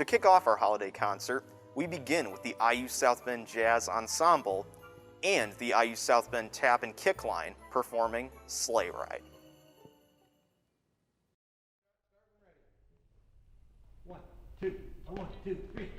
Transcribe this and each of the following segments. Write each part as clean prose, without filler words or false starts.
To kick off our holiday concert, we begin with the IU South Bend Jazz Ensemble and the IU South Bend Tap and Kick Line performing Sleigh Ride. 1, 2, 1, 2, 3.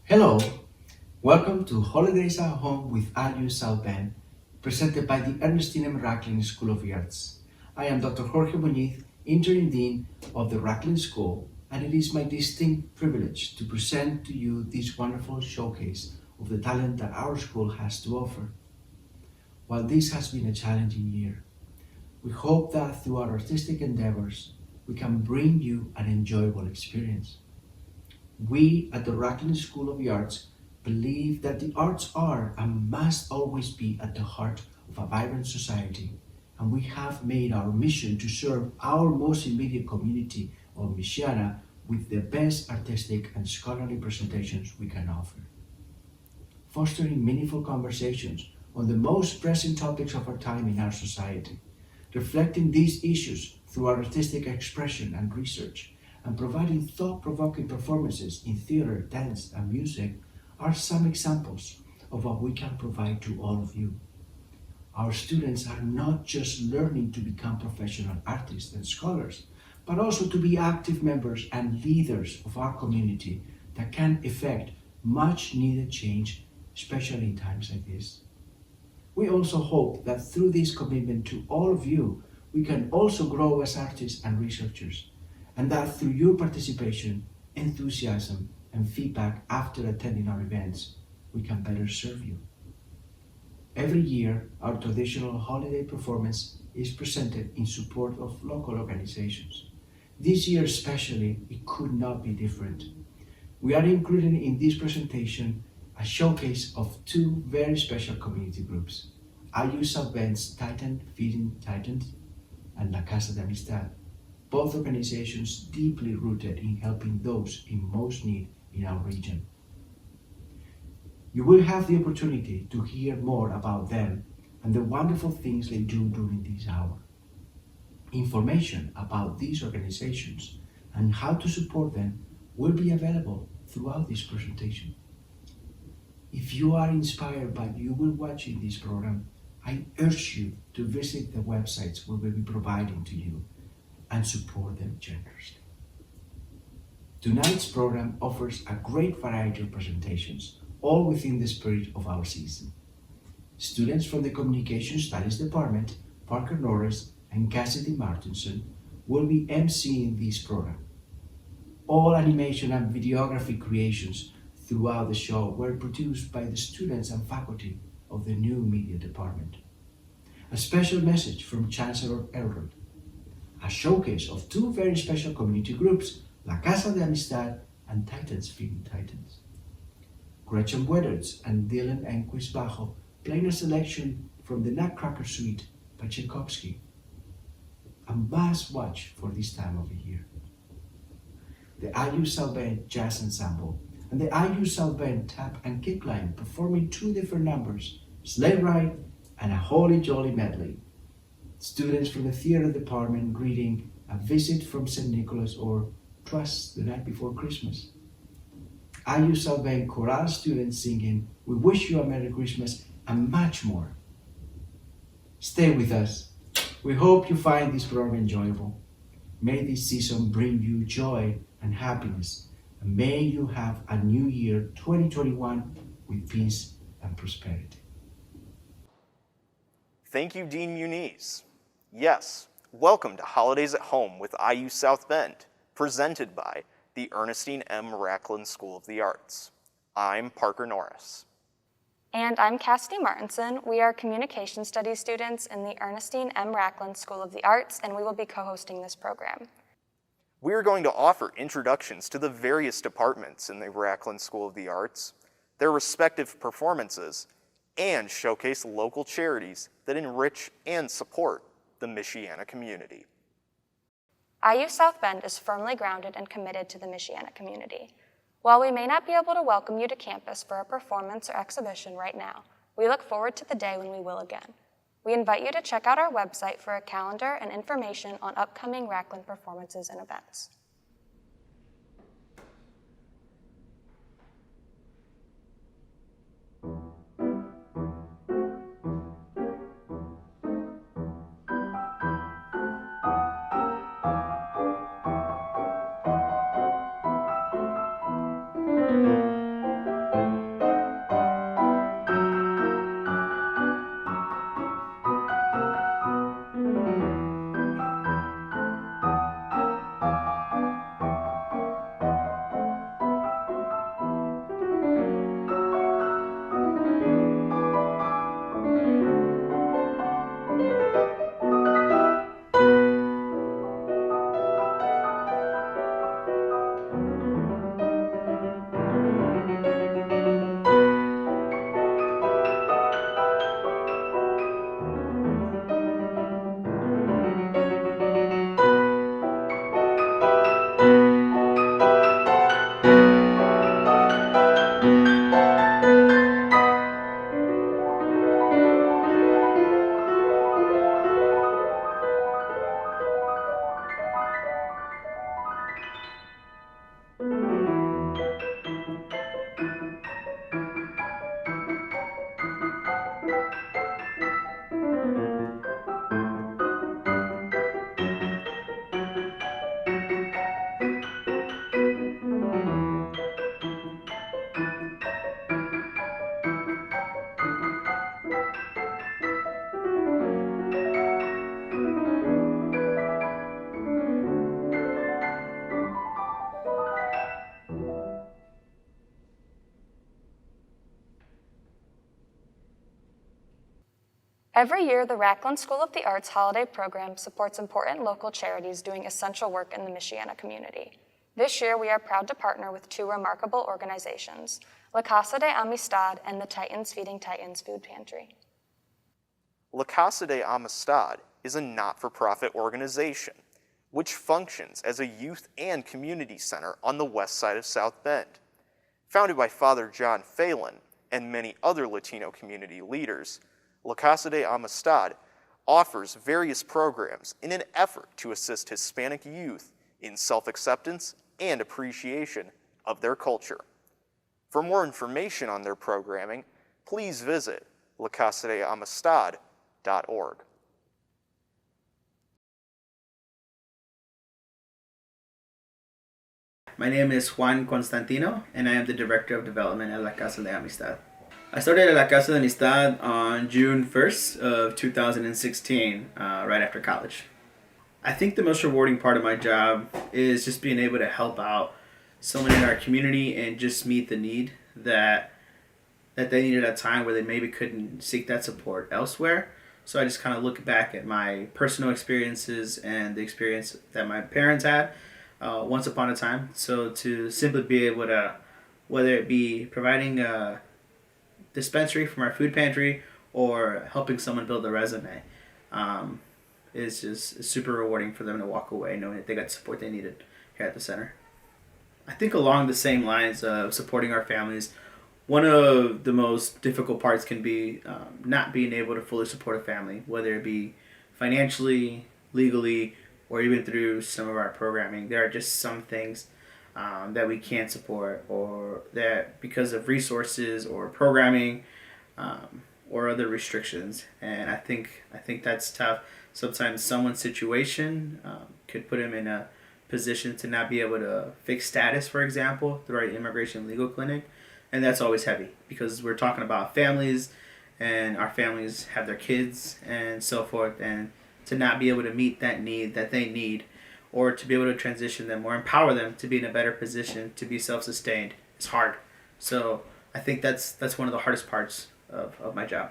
Hello, welcome to Holidays at Home with IU South Bend, presented by the Ernestine and Raclin School of the Arts. I am Dr. Jorge Muñiz, Interim Dean of the Raclin School, and it is my distinct privilege to present to you this wonderful showcase of the talent that our school has to offer. While this has been a challenging year, we hope that through our artistic endeavors, we can bring you an enjoyable experience. We at the Raclin School of the Arts believe that the arts are and must always be at the heart of a vibrant society, and we have made our mission to serve our most immediate community of Michiana with the best artistic and scholarly presentations we can offer. Fostering meaningful conversations on the most pressing topics of our time in our society, reflecting these issues through our artistic expression and research, and providing thought-provoking performances in theater, dance, and music are some examples of what we can provide to all of you. Our students are not just learning to become professional artists and scholars, but also to be active members and leaders of our community that can effect much needed change, especially in times like this. We also hope that through this commitment to all of you, we can also grow as artists and researchers, and that through your participation, enthusiasm, and feedback after attending our events, we can better serve you. Every year, our traditional holiday performance is presented in support of local organizations. This year especially, it could not be different. We are including in this presentation a showcase of two very special community groups, IU South Bend's Titan Feeding Titans and La Casa de Amistad, both organizations deeply rooted in helping those in most need in our region. You will have the opportunity to hear more about them and the wonderful things they do during this hour. Information about these organizations and how to support them will be available throughout this presentation. If you are inspired by what you will watch in this program, I urge you to visit the websites we will be providing to you and support them generously. Tonight's program offers a great variety of presentations, all within the spirit of our season. Students from the Communication Studies Department, Parker Norris and Cassidy Martinson, will be emceeing this program. All animation and videography creations throughout the show were produced by the students and faculty of the new media department. A special message from Chancellor Elrod. A showcase of two very special community groups, La Casa de Amistad and Titans Feeding Titans. Gretchen Wedderds and Dylan Enquist Bajo playing a selection from the Nutcracker Suite by Tchaikovsky. A must watch for this time of the year. The IU South Bend Jazz Ensemble and the IU South Bend Tap and Kick Line performing two different numbers, Sleigh Ride and a Holy Jolly Medley. Students from the theater department reading A Visit from St. Nicholas or 'Twas the Night Before Christmas. IU South Bend choral students singing We Wish You a Merry Christmas and much more. Stay with us. We hope you find this program enjoyable. May this season bring you joy and happiness, and may you have a new year 2021 with peace and prosperity. Thank you, Dean Muniz. Yes, welcome to Holidays at Home with IU South Bend, presented by the Ernestine M. Raclin School of the Arts. I'm Parker Norris. And I'm Cassidy Martinson. We are Communication Studies students in the Ernestine M. Raclin School of the Arts, and we will be co-hosting this program. We are going to offer introductions to the various departments in the Raclin School of the Arts, their respective performances, and showcase local charities that enrich and support the Michiana community. IU South Bend is firmly grounded and committed to the Michiana community. While we may not be able to welcome you to campus for a performance or exhibition right now, we look forward to the day when we will again. We invite you to check out our website for a calendar and information on upcoming Raclin performances and events. Every year, the Raclin School of the Arts holiday program supports important local charities doing essential work in the Michiana community. This year, we are proud to partner with two remarkable organizations, La Casa de Amistad and the Titans Feeding Titans Food Pantry. La Casa de Amistad is a not-for-profit organization which functions as a youth and community center on the west side of South Bend. Founded by Father John Phelan and many other Latino community leaders, La Casa de Amistad offers various programs in an effort to assist Hispanic youth in self-acceptance and appreciation of their culture. For more information on their programming, please visit lacasadeamistad.org. My name is Juan Constantino, and I am the Director of Development at La Casa de Amistad. I started at La Casa de Amistad on June 1st of 2016, right after college. I think the most rewarding part of my job is just being able to help out someone in our community and just meet the need that they needed at a time where they maybe couldn't seek that support elsewhere. So I just kind of look back at my personal experiences and the experience that my parents had once upon a time. So to simply be able to, whether it be providing a dispensary from our food pantry or helping someone build a resume, is just super rewarding for them to walk away knowing that they got the support they needed here at the center. I think along the same lines of supporting our families, one of the most difficult parts can be not being able to fully support a family, whether it be financially, legally, or even through some of our programming. There are just some things that we can't support, or that because of resources or programming or other restrictions. And I think that's tough. Sometimes someone's situation could put them in a position to not be able to fix status, for example, through our immigration legal clinic. And that's always heavy because we're talking about families, and our families have their kids and so forth, and to not be able to meet that need that they need, or to be able to transition them or empower them to be in a better position to be self-sustained is hard. So I think that's one of the hardest parts of my job.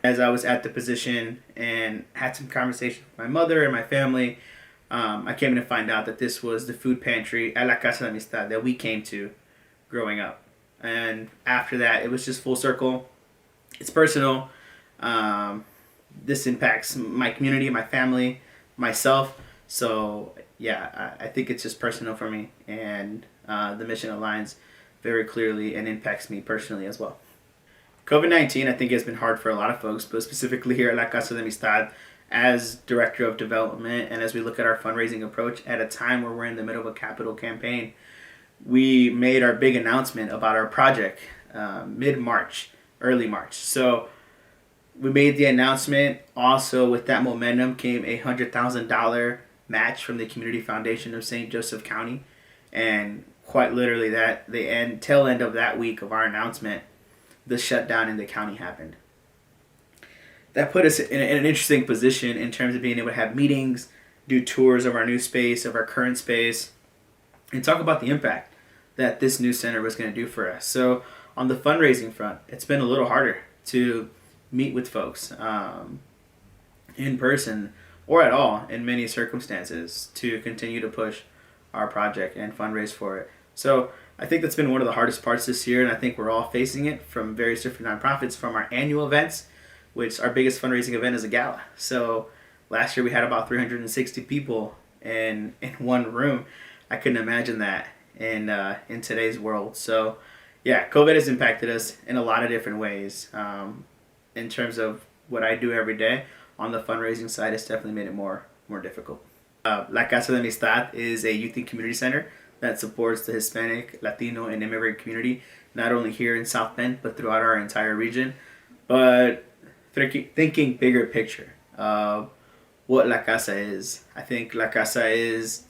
As I was at the position and had some conversation with my mother and my family, I came to find out that this was the food pantry at La Casa de Amistad that we came to growing up. And after that, it was just full circle. It's personal. This impacts my community, my family, myself. So yeah, I think it's just personal for me, and the mission aligns very clearly and impacts me personally as well. COVID-19, I think, has been hard for a lot of folks, but specifically here at La Casa de Amistad, as Director of Development, and as we look at our fundraising approach at a time where we're in the middle of a capital campaign, we made our big announcement about our project mid-March, early March. So we made the announcement. Also, with that momentum came a $100,000 match from the Community Foundation of St. Joseph County. And quite literally, the tail end of that week of our announcement, the shutdown in the county happened. That put us in an interesting position in terms of being able to have meetings, do tours of our new space, of our current space, and talk about the impact that this new center was going to do for us. So on the fundraising front, it's been a little harder to meet with folks in person or at all in many circumstances to continue to push our project and fundraise for it. So I think that's been one of the hardest parts this year, and I think we're all facing it from various different nonprofits, from our annual events, which our biggest fundraising event is a gala. So last year we had about 360 people in one room. I couldn't imagine that in today's world. So yeah, COVID has impacted us in a lot of different ways. In terms of what I do every day, on the fundraising side, it's definitely made it more difficult. La Casa de Amistad is a youth and community center that supports the Hispanic, Latino, and immigrant community, not only here in South Bend, but throughout our entire region. But thinking bigger picture of what La Casa is, I think La Casa is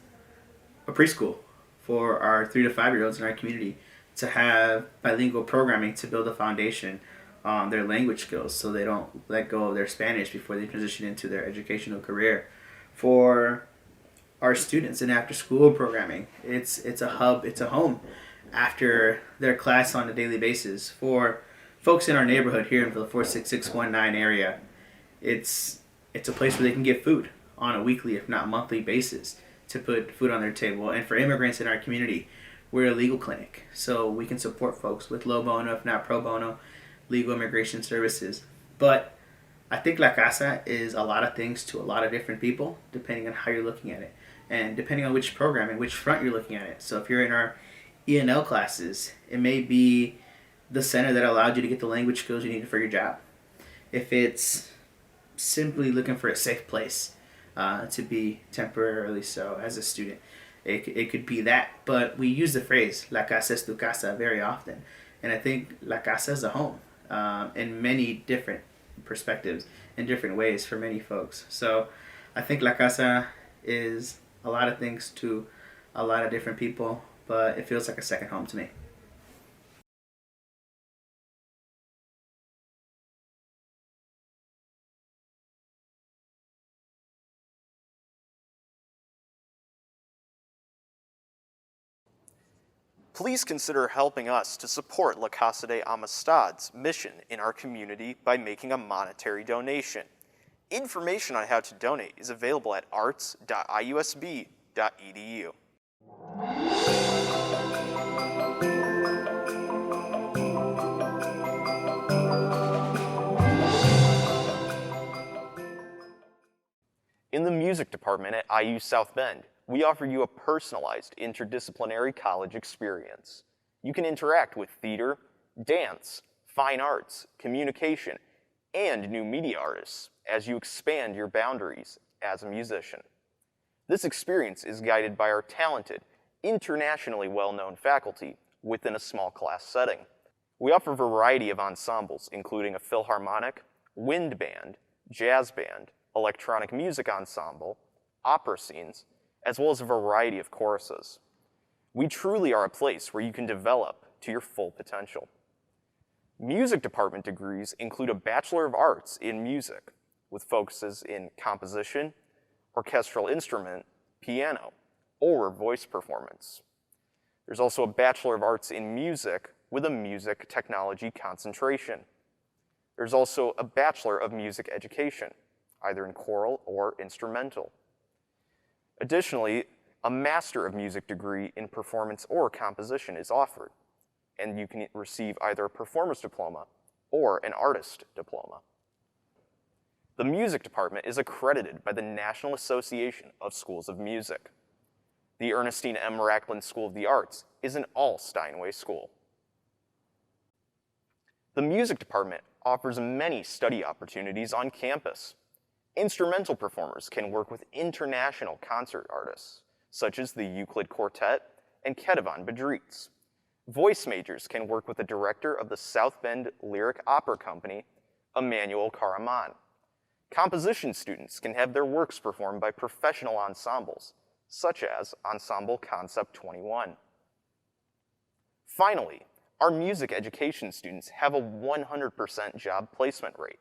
a preschool for our 3 to 5 year olds in our community, to have bilingual programming to build a foundation on their language skills so they don't let go of their Spanish before they transition into their educational career. For our students in after school programming, it's a hub, it's a home after their class on a daily basis. For folks in our neighborhood here in the 46619 area, it's a place where they can get food on a weekly, if not monthly basis, to put food on their table. And for immigrants in our community, we're a legal clinic, so we can support folks with low bono, if not pro bono, legal immigration services. But I think La Casa is a lot of things to a lot of different people, depending on how you're looking at it, and depending on which program and which front you're looking at it. So if you're in our E&L classes, it may be the center that allowed you to get the language skills you needed for your job. If it's simply looking for a safe place to be temporarily so as a student, it could be that. But we use the phrase "La casa es tu casa" very often, and I think La Casa is a home in many different perspectives, in different ways for many folks. So I think La Casa is a lot of things to a lot of different people, but it feels like a second home to me. Please consider helping us to support La Casa de Amistad's mission in our community by making a monetary donation. Information on how to donate is available at arts.iusb.edu. In the music department at IU South Bend, we offer you a personalized interdisciplinary college experience. You can interact with theater, dance, fine arts, communication, and new media artists as you expand your boundaries as a musician. This experience is guided by our talented, internationally well-known faculty within a small class setting. We offer a variety of ensembles, including a philharmonic, wind band, jazz band, electronic music ensemble, opera scenes, as well as a variety of choruses. We truly are a place where you can develop to your full potential. Music department degrees include a Bachelor of Arts in Music, with focuses in composition, orchestral instrument, piano, or voice performance. There's also a Bachelor of Arts in Music with a music technology concentration. There's also a Bachelor of Music Education, either in choral or instrumental. Additionally, a Master of Music degree in performance or composition is offered, and you can receive either a performer's diploma or an artist diploma. The music department is accredited by the National Association of Schools of Music. The Ernestine M. Raclin School of the Arts is an all-Steinway school. The music department offers many study opportunities on campus. Instrumental performers can work with international concert artists, such as the Euclid Quartet and Ketevan Bedreets. Voice majors can work with the director of the South Bend Lyric Opera Company, Emmanuel Karaman. Composition students can have their works performed by professional ensembles, such as Ensemble Concept 21. Finally, our music education students have a 100% job placement rate.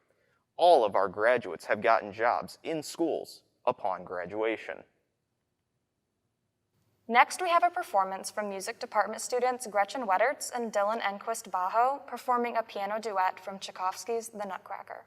All of our graduates have gotten jobs in schools upon graduation. Next, we have a performance from music department students Gretchen Wedderts and Dylan Enquist Bajo performing a piano duet from Tchaikovsky's The Nutcracker.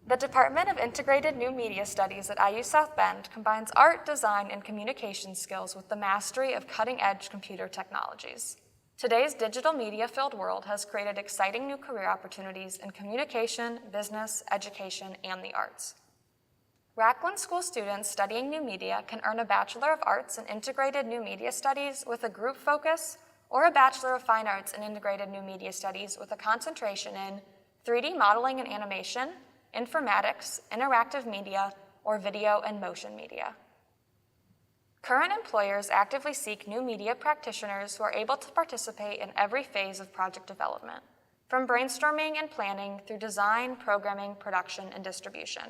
The Department of Integrated New Media Studies at IU South Bend combines art, design, and communication skills with the mastery of cutting-edge computer technologies. Today's digital media-filled world has created exciting new career opportunities in communication, business, education, and the arts. Raclin School students studying new media can earn a Bachelor of Arts in Integrated New Media Studies with a group focus, or a Bachelor of Fine Arts in Integrated New Media Studies with a concentration in 3D modeling and animation, informatics, interactive media, or video and motion media. Current employers actively seek new media practitioners who are able to participate in every phase of project development, from brainstorming and planning through design, programming, production, and distribution.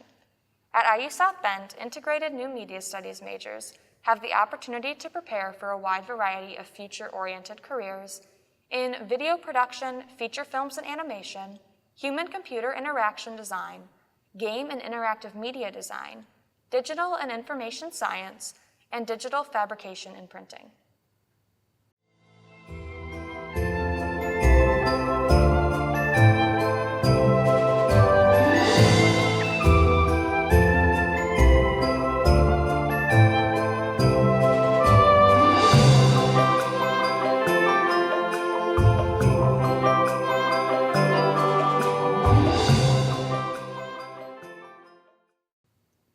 At IU South Bend, Integrated New Media Studies majors have the opportunity to prepare for a wide variety of future-oriented careers in video production, feature films and animation, human-computer interaction design, game and interactive media design, digital and information science, and digital fabrication and printing.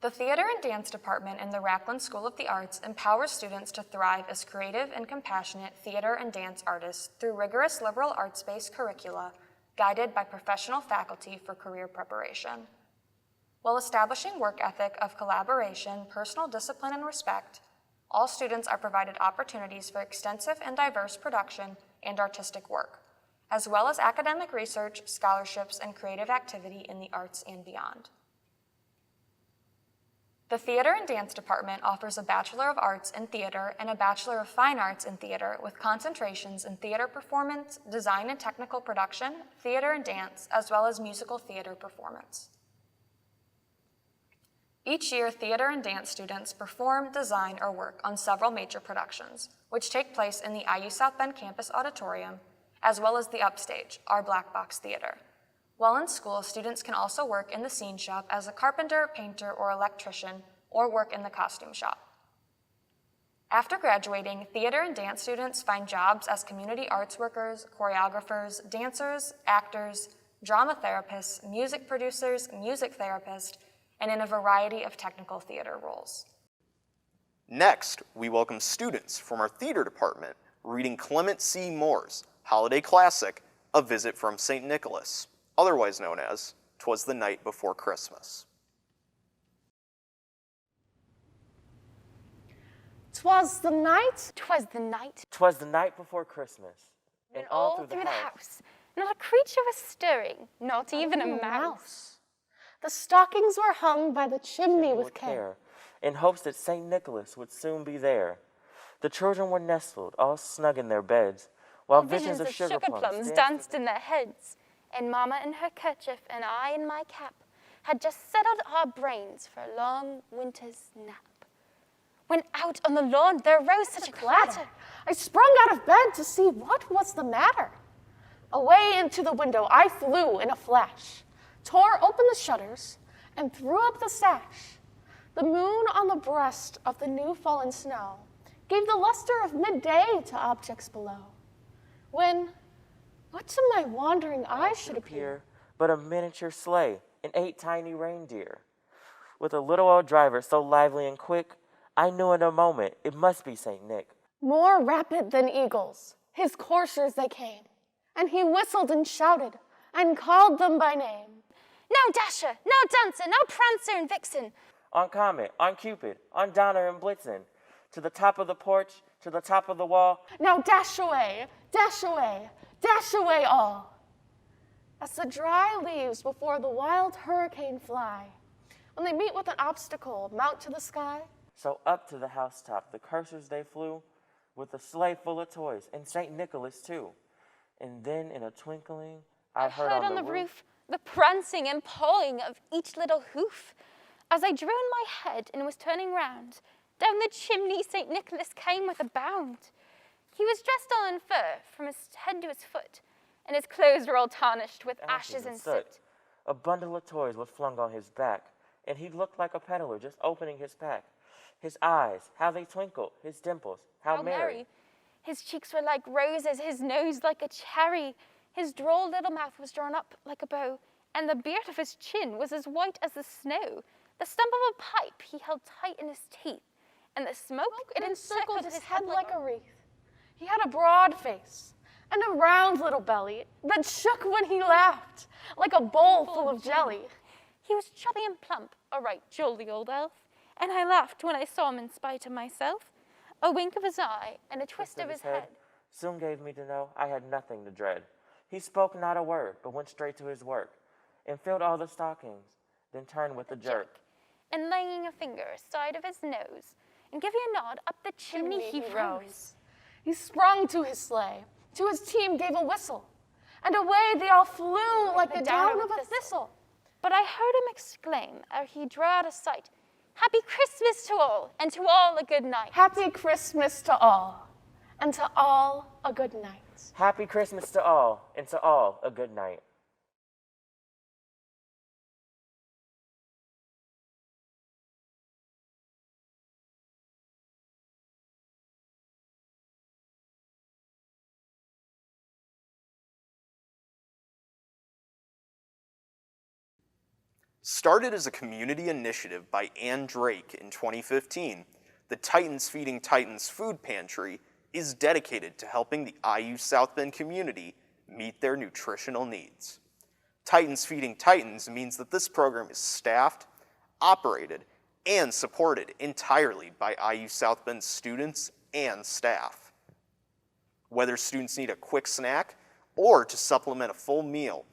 The Theater and Dance Department in the Raclin School of the Arts empowers students to thrive as creative and compassionate theater and dance artists through rigorous liberal arts-based curricula guided by professional faculty for career preparation. While establishing work ethic of collaboration, personal discipline, and respect, all students are provided opportunities for extensive and diverse production and artistic work, as well as academic research, scholarships, and creative activity in the arts and beyond. The Theater and Dance Department offers a Bachelor of Arts in Theater and a Bachelor of Fine Arts in Theater with concentrations in theater performance, design and technical production, theater and dance, as well as musical theater performance. Each year, theater and dance students perform, design, or work on several major productions, which take place in the IU South Bend campus auditorium, as well as the Upstage, our black box theater. While in school, students can also work in the scene shop as a carpenter, painter, or electrician, or work in the costume shop. After graduating, theater and dance students find jobs as community arts workers, choreographers, dancers, actors, drama therapists, music producers, music therapists, and in a variety of technical theater roles. Next, we welcome students from our theater department reading Clement C. Moore's holiday classic, A Visit from St. Nicholas, otherwise known as 'Twas the Night Before Christmas. 'Twas the night, 'Twas the night, 'Twas the night before Christmas, and all through the house, not a creature was stirring, not even a mouse. the stockings were hung by the chimney with care. in hopes that St. Nicholas would soon be there. The children were nestled, all snug in their beds, while visions of sugar plums danced in their heads. And Mama in her kerchief and I in my cap had just settled our brains for a long winter's nap. When out on the lawn there rose such a clatter. I sprung out of bed to see what was the matter. Away into the window I flew in a flash, tore open the shutters, and threw up the sash. The moon on the breast of the new fallen snow gave the luster of midday to objects below. When, what to my wandering eyes should appear but a miniature sleigh and 8 tiny reindeer. With a little old driver so lively and quick, I knew in a moment it must be St. Nick. More rapid than eagles, his coursers they came, and he whistled and shouted and called them by name. Now Dasher, now Dancer, now Prancer and Vixen. On Comet, on Cupid, on Donner and Blitzen, to the top of the porch, to the top of the wall. Now dash away, dash away, dash away all. As the dry leaves before the wild hurricane fly, when they meet with an obstacle, mount to the sky. So up to the housetop the coursers they flew, with a sleigh full of toys, and St. Nicholas too. And then in a twinkling, I heard on the roof the prancing and pawing of each little hoof. As I drew in my head and was turning round, down the chimney St. Nicholas came with a bound. He was dressed all in fur from his head to his foot, and his clothes were all tarnished with ashes and soot. A bundle of toys was flung on his back, and he looked like a peddler just opening his pack. His eyes, how they twinkled, his dimples, how merry. His cheeks were like roses, his nose like a cherry. His droll little mouth was drawn up like a bow, and the beard of his chin was as white as the snow. The stump of a pipe he held tight in his teeth, and the smoke, it encircled his head like a wreath. He had a broad face and a round little belly that shook when he laughed, like a bowl full of jelly. He was chubby and plump, a right jolly old elf, and I laughed when I saw him in spite of myself. A wink of his eye and a twist of his head soon gave me to know I had nothing to dread. He spoke not a word, but went straight to his work, and filled all the stockings, then turned with a jerk. And laying a finger aside of his nose, and giving a nod up the chimney he rose. He sprung to his sleigh, to his team gave a whistle, and away they all flew like the down of a thistle. But I heard him exclaim, ere he drew out of sight, "Happy Christmas to all, and to all a good night." Happy Christmas to all, and to all a good night. Happy Christmas to all, and to all a good night. Started as a community initiative by Ann Drake in 2015, the Titans Feeding Titans Food Pantry is dedicated to helping the IU South Bend community meet their nutritional needs. Titans Feeding Titans means that this program is staffed, operated, and supported entirely by IU South Bend students and staff. Whether students need a quick snack or to supplement a full meal,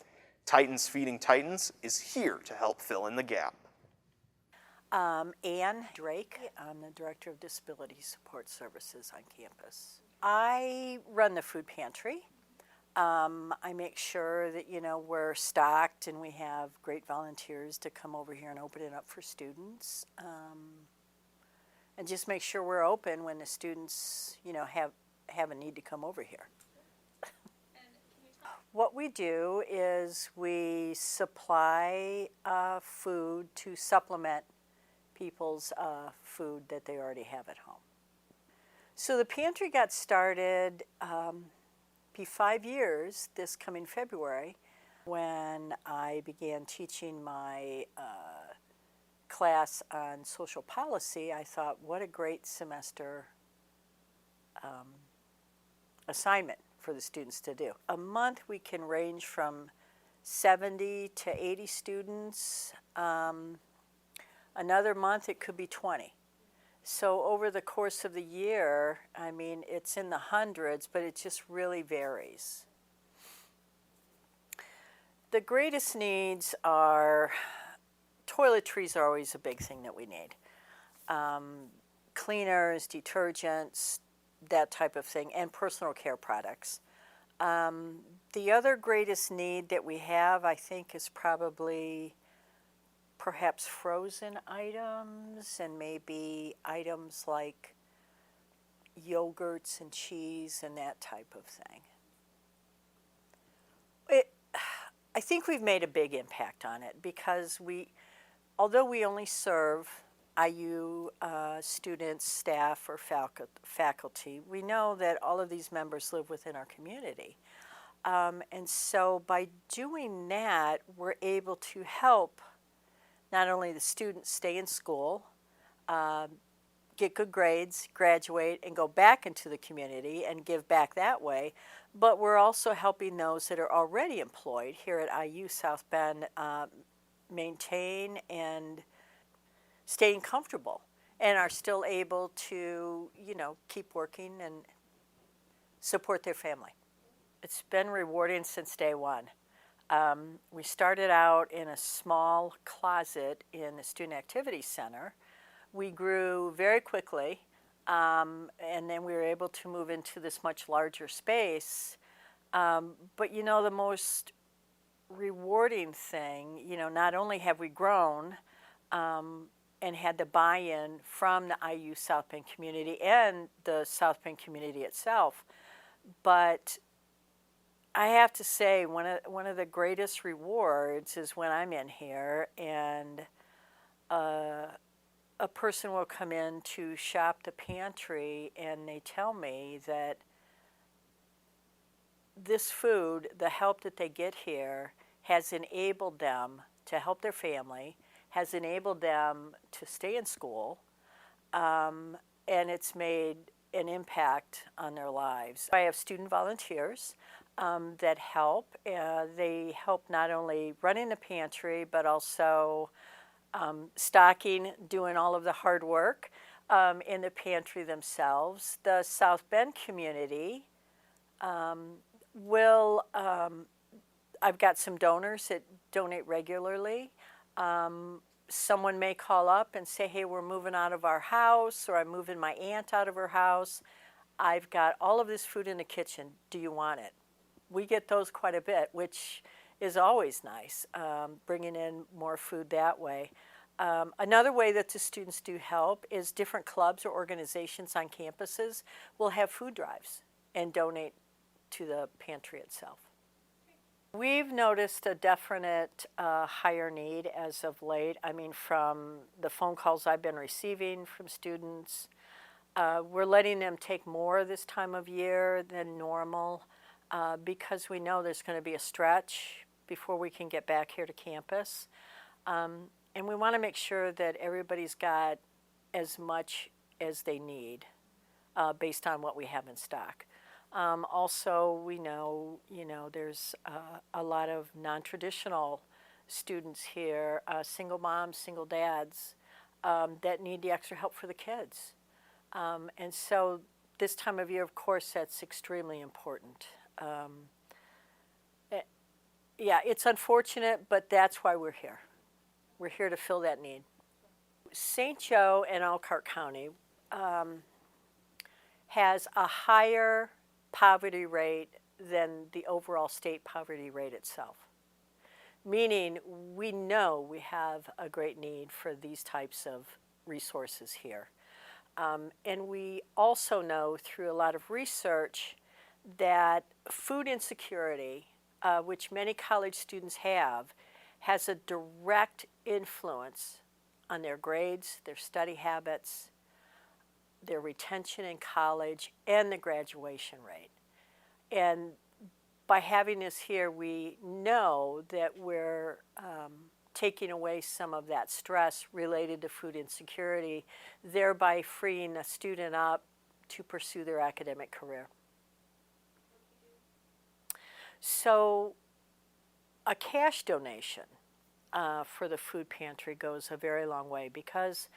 Titans Feeding Titans is here to help fill in the gap. Ann Drake, I'm the Director of Disability Support Services on campus. I run the food pantry. I make sure that, we're stocked and we have great volunteers to come over here and open it up for students. And just make sure we're open when the students, have a need to come over here. What we do is we supply food to supplement people's food that they already have at home. So the pantry got started be 5 years this coming February when I began teaching my class on social policy. I thought, what a great semester assignment for the students to do. A month we can range from 70 to 80 students. Another month it could be 20. So over the course of the year, it's in the hundreds, but it just really varies. The greatest needs are, toiletries are always a big thing that we need. Cleaners, detergents, that type of thing, and personal care products. The other greatest need that we have, I think, is probably perhaps frozen items and maybe items like yogurts and cheese and that type of thing. I think we've made a big impact on it because although we only serve IU students, staff, or faculty, we know that all of these members live within our community. And so by doing that, we're able to help not only the students stay in school, get good grades, graduate, and go back into the community and give back that way, but we're also helping those that are already employed here at IU South Bend maintain and staying comfortable and are still able to, keep working and support their family. It's been rewarding since day one. We started out in a small closet in the Student Activity Center. We grew very quickly, and then we were able to move into this much larger space. But the most rewarding thing, not only have we grown and had the buy-in from the IU South Bend community and the South Bend community itself, but I have to say, one of the greatest rewards is when I'm in here and a person will come in to shop the pantry and they tell me that this food, the help that they get here, has enabled them to help their family, has enabled them to stay in school, and it's made an impact on their lives. I have student volunteers that help. They help not only running the pantry, but also stocking, doing all of the hard work in the pantry themselves. The South Bend community I've got some donors that donate regularly. Someone may call up and say, hey, we're moving out of our house, or I'm moving my aunt out of her house. I've got all of this food in the kitchen. Do you want it? We get those quite a bit, which is always nice, bringing in more food that way. Another way that the students do help is different clubs or organizations on campuses will have food drives and donate to the pantry itself. We've noticed a definite higher need as of late. I mean, from the phone calls I've been receiving from students, we're letting them take more this time of year than normal because we know there's going to be a stretch before we can get back here to campus. And we want to make sure that everybody's got as much as they need based on what we have in stock. Also, we know, there's a lot of non-traditional students here, single moms, single dads, that need the extra help for the kids. And so this time of year, of course, that's extremely important. Yeah, it's unfortunate, but that's why we're here. We're here to fill that need. St. Joe and Elkhart County has a higher poverty rate than the overall state poverty rate itself. Meaning we know we have a great need for these types of resources here. And we also know through a lot of research that food insecurity, which many college students have, has a direct influence on their grades, their study habits, their retention in college, and the graduation rate. And by having this here, we know that we're taking away some of that stress related to food insecurity, thereby freeing a student up to pursue their academic career. So a cash donation for the food pantry goes a very long way because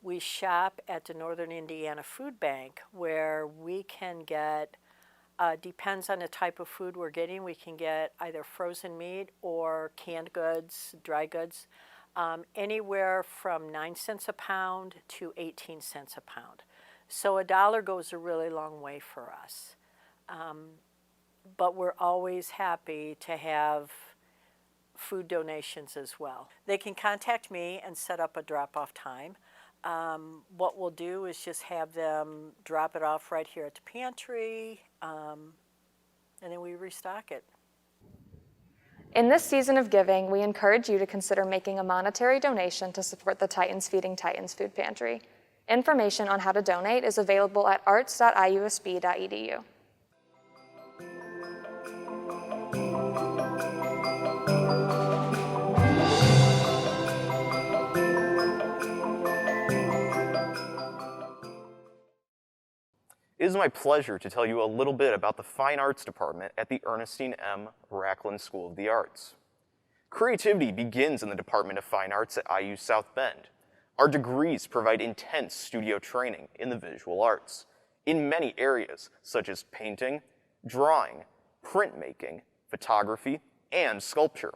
we shop at the Northern Indiana Food Bank where we can get, depends on the type of food we're getting, we can get either frozen meat or canned goods, dry goods, anywhere from 9 cents a pound to 18 cents a pound. So $1 goes a really long way for us. But we're always happy to have food donations as well. They can contact me and set up a drop-off time. What we'll do is just have them drop it off right here at the pantry, and then we restock it. In this season of giving, we encourage you to consider making a monetary donation to support the Titans Feeding Titans Food Pantry. Information on how to donate is available at arts.iusb.edu. It is my pleasure to tell you a little bit about the Fine Arts Department at the Ernestine M. Raclin School of the Arts. Creativity begins in the Department of Fine Arts at IU South Bend. Our degrees provide intense studio training in the visual arts in many areas, such as painting, drawing, printmaking, photography, and sculpture.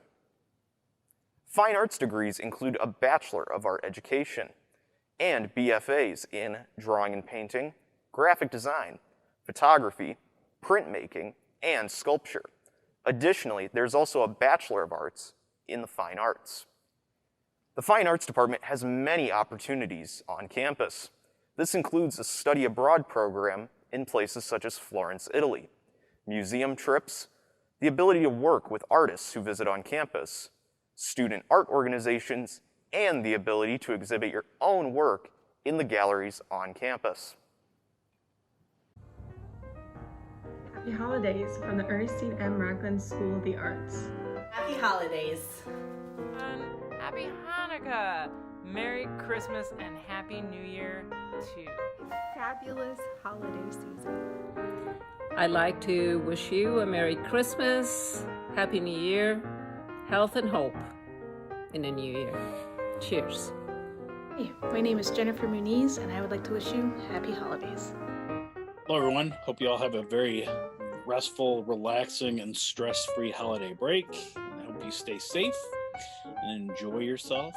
Fine arts degrees include a Bachelor of Art Education and BFAs in drawing and painting, graphic design, photography, printmaking, and sculpture. Additionally, there's also a Bachelor of Arts in the Fine Arts. The Fine Arts Department has many opportunities on campus. This includes a study abroad program in places such as Florence, Italy, museum trips, the ability to work with artists who visit on campus, student art organizations, and the ability to exhibit your own work in the galleries on campus. Happy holidays from the Ernestine M. Raclin School of the Arts. Happy holidays. And happy Hanukkah. Merry Christmas and Happy New Year too. Fabulous holiday season. I'd like to wish you a Merry Christmas, Happy New Year, health and hope in the new year. Cheers. Hey, my name is Jennifer Muniz, and I would like to wish you happy holidays. Hello, everyone. Hope you all have a very restful, relaxing, and stress-free holiday break. I hope you stay safe and enjoy yourself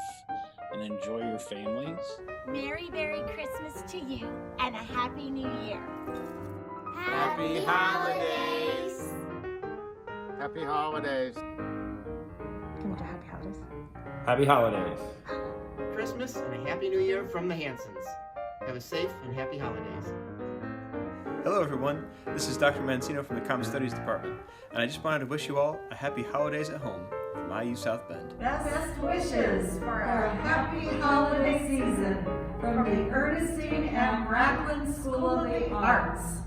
and enjoy your families. Merry Christmas to you and a Happy New Year. Happy holidays. Happy holidays. Can we do happy holidays? Happy holidays. Christmas and a Happy New Year from the Hansons. Have a safe and happy holidays. Hello everyone, this is Dr. Mancino from the Common Studies Department, and I just wanted to wish you all a happy holidays at home from IU South Bend. Best wishes for a happy holiday season from the Ernestine M. Raclin School of the Arts.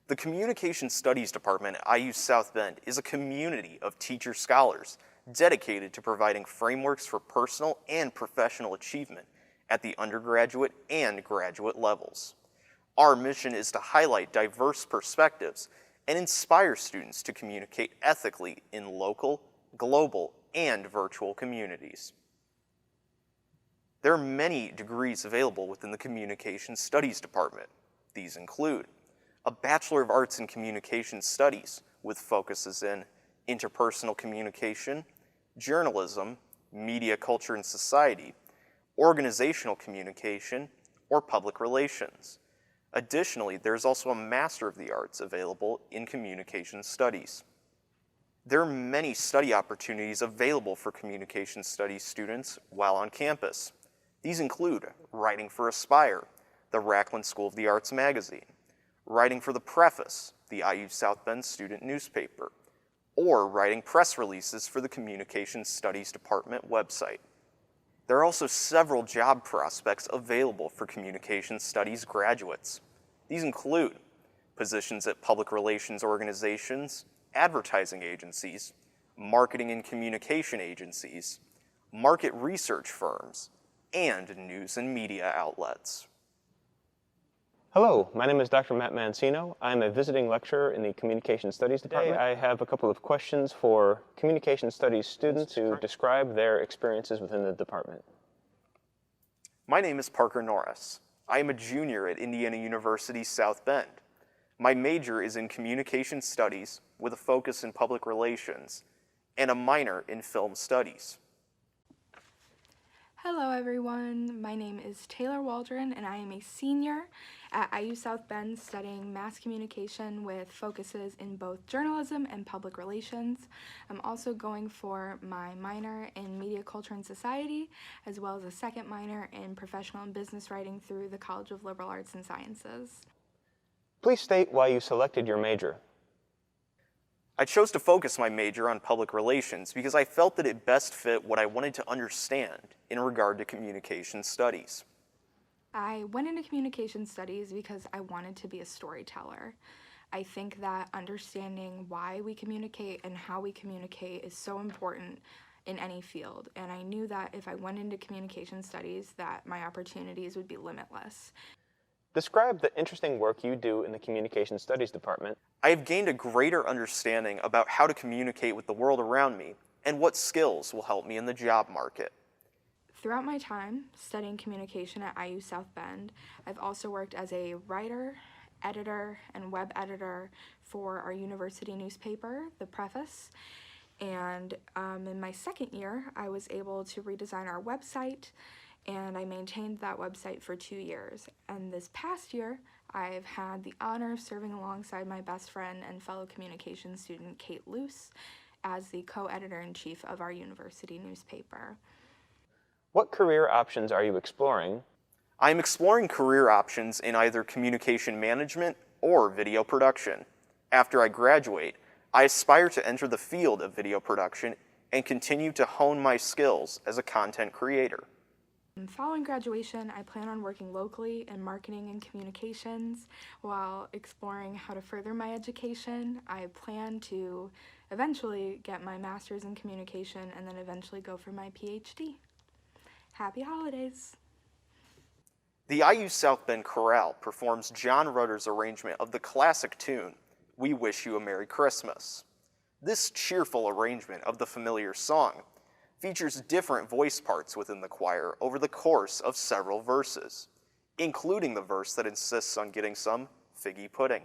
The Communication Studies Department at IU South Bend is a community of teacher scholars dedicated to providing frameworks for personal and professional achievement at the undergraduate and graduate levels. Our mission is to highlight diverse perspectives and inspire students to communicate ethically in local, global, and virtual communities. There are many degrees available within the Communication Studies Department. These include a Bachelor of Arts in Communication Studies with focuses in interpersonal communication, journalism, media, culture, and society, organizational communication, or public relations. Additionally, there's also a Master of the Arts available in Communication Studies. There are many study opportunities available for Communication Studies students while on campus. These include writing for Aspire, the Raclin School of the Arts magazine, writing for The Preface, the IU South Bend student newspaper, or writing press releases for the Communication Studies Department website. There are also several job prospects available for Communication Studies graduates. These include positions at public relations organizations, advertising agencies, marketing and communication agencies, market research firms, and news and media outlets. Hello, my name is Dr. Matt Mancino. I'm a visiting lecturer in the Communication Studies Department. Today I have a couple of questions for Communication Studies students to describe their experiences within the department. My name is Parker Norris. I am a junior at Indiana University South Bend. My major is in Communication Studies with a focus in public relations and a minor in film studies. Hello everyone, my name is Taylor Waldron and I am a senior at IU South Bend studying mass communication with focuses in both journalism and public relations. I'm also going for my minor in media, culture, and society, as well as a second minor in professional and business writing through the College of Liberal Arts and Sciences. Please state why you selected your major. I chose to focus my major on public relations because I felt that it best fit what I wanted to understand in regard to communication studies. I went into communication studies because I wanted to be a storyteller. I think that understanding why we communicate and how we communicate is so important in any field, and I knew that if I went into communication studies that my opportunities would be limitless. Describe the interesting work you do in the Communication Studies Department. I have gained a greater understanding about how to communicate with the world around me and what skills will help me in the job market. Throughout my time studying communication at IU South Bend, I've also worked as a writer, editor, and web editor for our university newspaper, The Preface. And in my second year, I was able to redesign our website, and I maintained that website for 2 years. And this past year, I've had the honor of serving alongside my best friend and fellow communications student, Kate Luce, as the co-editor-in-chief of our university newspaper. What career options are you exploring? I am exploring career options in either communication management or video production. After I graduate, I aspire to enter the field of video production and continue to hone my skills as a content creator. Following graduation, I plan on working locally in marketing and communications while exploring how to further my education. I plan to eventually get my master's in communication and then eventually go for my PhD. Happy holidays! The IU South Bend Chorale performs John Rutter's arrangement of the classic tune, "We Wish You a Merry Christmas." This cheerful arrangement of the familiar song features different voice parts within the choir over the course of several verses, including the verse that insists on getting some figgy pudding.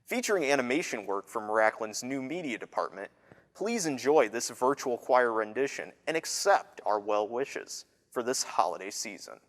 Featuring animation work from Raclin's new media department, please enjoy this virtual choir rendition and accept our well wishes for this holiday season.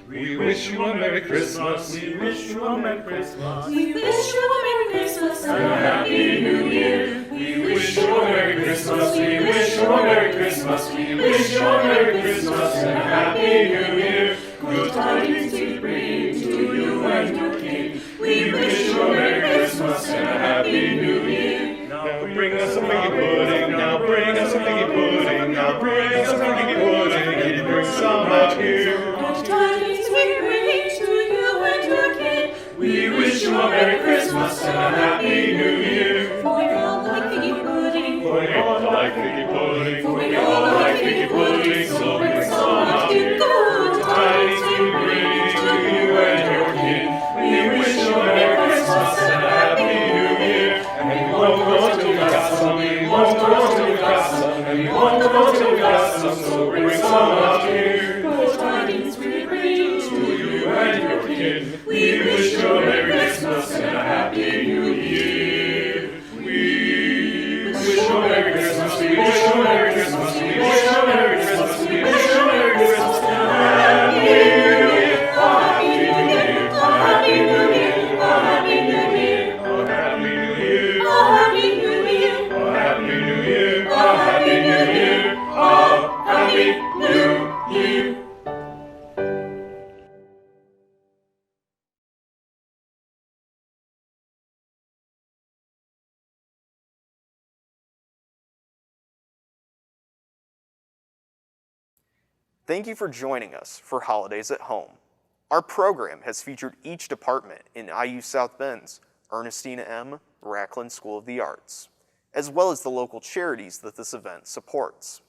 We wish you a Merry Christmas. We wish you a Merry Christmas. We wish you a Merry Christmas and a Happy New Year. We wish you a Merry Christmas. We wish you a Merry Christmas. We wish you a Merry Christmas and a Happy New Year. Good tidings we bring to you and your King. We wish you a Merry Christmas and a Happy New Year. Now bring us a figgy pudding. Now bring us a figgy pudding. Now bring us a figgy pudding and bring some out here. Good tidings we bring to you and your King. We wish you a Merry Christmas and a Happy New Year. For we all like figgy pudding. For we all like figgy pudding. For we all like figgy pudding. So bring some out here. Good tidings we bring to you and your King. We wish you a Merry Christmas and a Happy New Year. And we won't go till we got some. We won't go till we got some. And we won't go till we got some. So bring some out here. Good tidings we bring To you and your King. We wish you a Merry Christmas and a Happy New Year. We wish you a Merry Christmas. We wish you a Merry Christmas. We wish you a Merry Christmas. We wish you a Merry Christmas and a Happy New Year. A Happy New Year. A Happy New Year. A Happy New Year. A Happy New Year. A Happy New Year. A Happy New Year. A Happy New Year. A Happy New Year. Thank you for joining us for Holidays at Home. Our program has featured each department in IU South Bend's Ernestine M. Raclin School of the Arts, as well as the local charities that this event supports.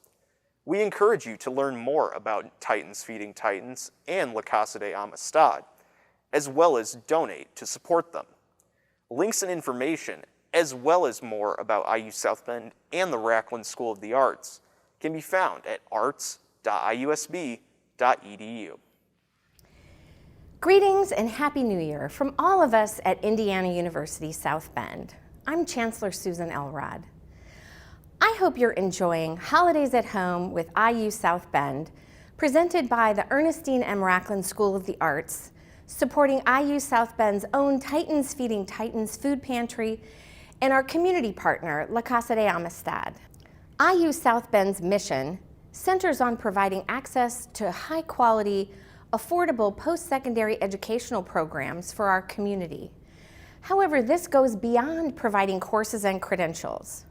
We encourage you to learn more about Titans Feeding Titans and La Casa de Amistad, as well as donate to support them. Links and information, as well as more about IU South Bend and the Raclin School of the Arts, can be found at arts.iusb.edu. Greetings and Happy New Year from all of us at Indiana University South Bend. I'm Chancellor Susan Elrod. I hope you're enjoying Holidays at Home with IU South Bend, presented by the Ernestine M. Raclin School of the Arts, supporting IU South Bend's own Titans Feeding Titans food pantry and our community partner, La Casa de Amistad. IU South Bend's mission centers on providing access to high-quality, affordable post-secondary educational programs for our community. However, this goes beyond providing courses and credentials.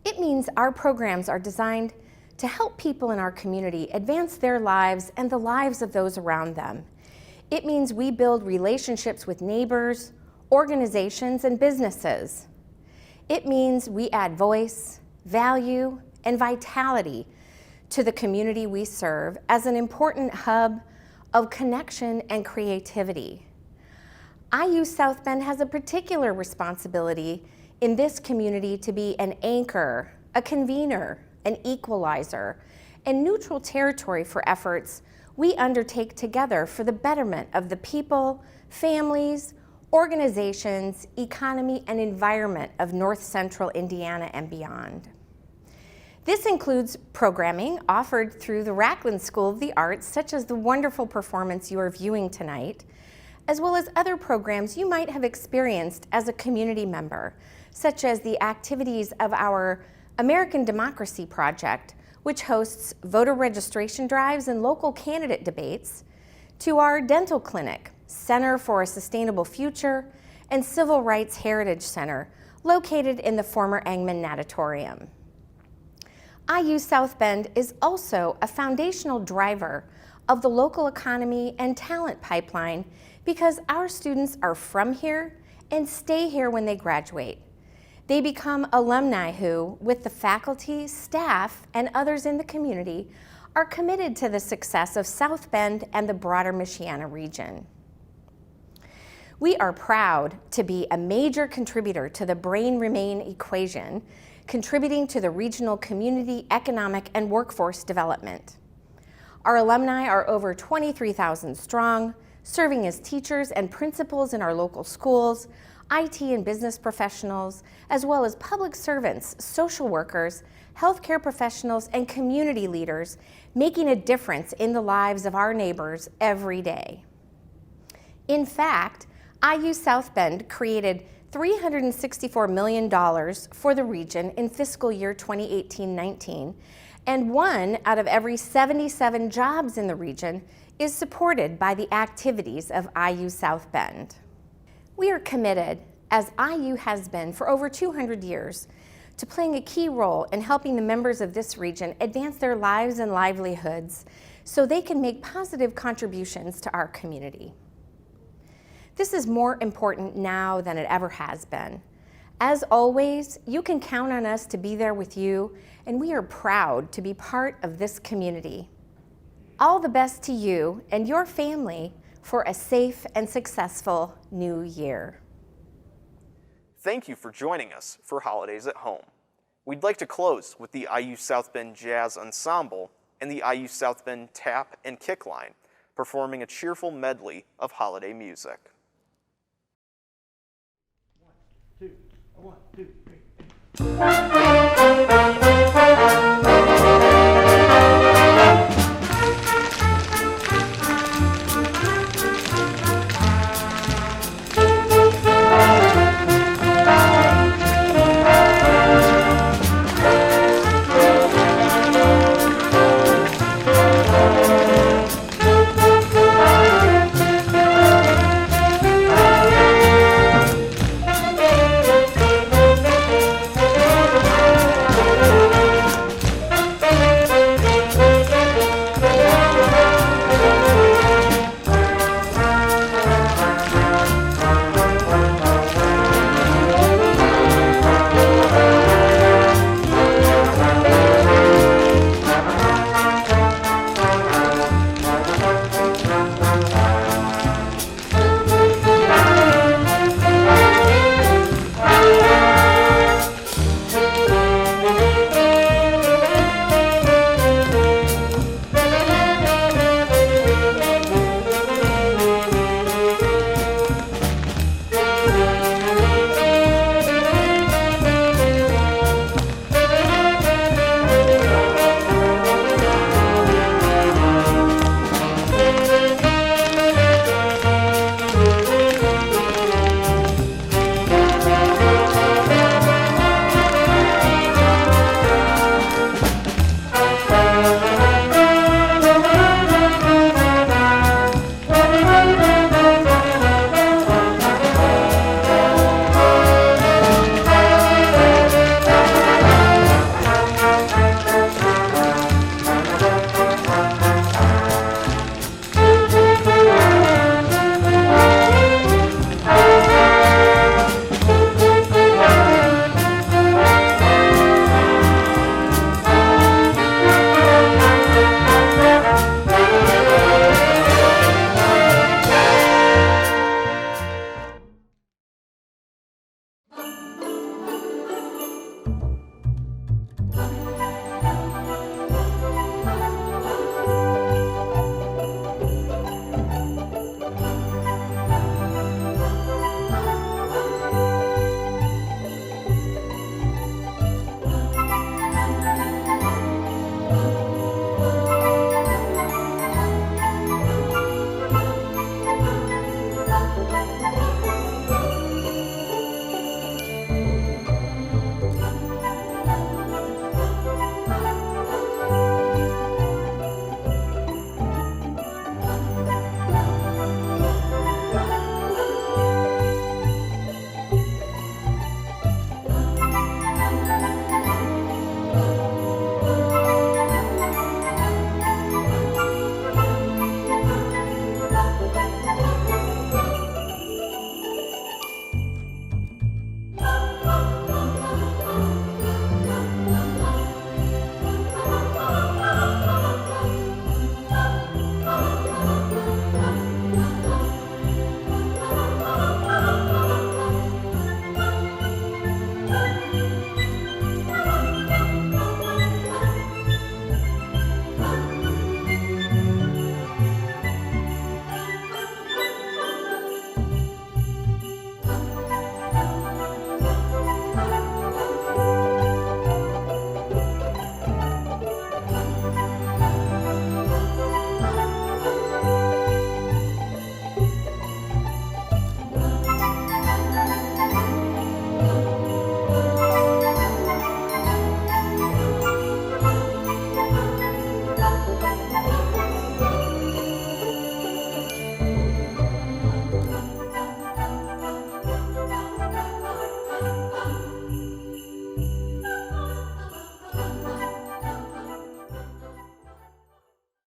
It means our programs are designed to help people in our community advance their lives and the lives of those around them. It means we build relationships with neighbors, organizations, and businesses. It means we add voice, value, and vitality to the community we serve as an important hub of connection and creativity. IU South Bend has a particular responsibility in this community to be an anchor, a convener, an equalizer, and neutral territory for efforts we undertake together for the betterment of the people, families, organizations, economy, and environment of North Central Indiana and beyond. This includes programming offered through the Raclin School of the Arts, such as the wonderful performance you are viewing tonight, as well as other programs you might have experienced as a community member, such as the activities of our American Democracy Project, which hosts voter registration drives and local candidate debates, to our dental clinic, Center for a Sustainable Future, and Civil Rights Heritage Center, located in the former Engman Natatorium. IU South Bend is also a foundational driver of the local economy and talent pipeline because our students are from here and stay here when they graduate. They become alumni who, with the faculty, staff, and others in the community, are committed to the success of South Bend and the broader Michiana region. We are proud to be a major contributor to the Brain-Remain equation, contributing to the regional community, economic, and workforce development. Our alumni are over 23,000 strong, serving as teachers and principals in our local schools, IT and business professionals, as well as public servants, social workers, healthcare professionals, and community leaders, making a difference in the lives of our neighbors every day. In fact, IU South Bend created $364 million for the region in fiscal year 2018-19, and 1 out of every 77 jobs in the region is supported by the activities of IU South Bend. We are committed, as IU has been for over 200 years, to playing a key role in helping the members of this region advance their lives and livelihoods so they can make positive contributions to our community. This is more important now than it ever has been. As always, you can count on us to be there with you, and we are proud to be part of this community. All the best to you and your family for a safe and successful new year. Thank you for joining us for Holidays at Home. We'd like to close with the IU South Bend Jazz Ensemble and the IU South Bend Tap and Kick Line, performing a cheerful medley of holiday music. 1, 2, 3.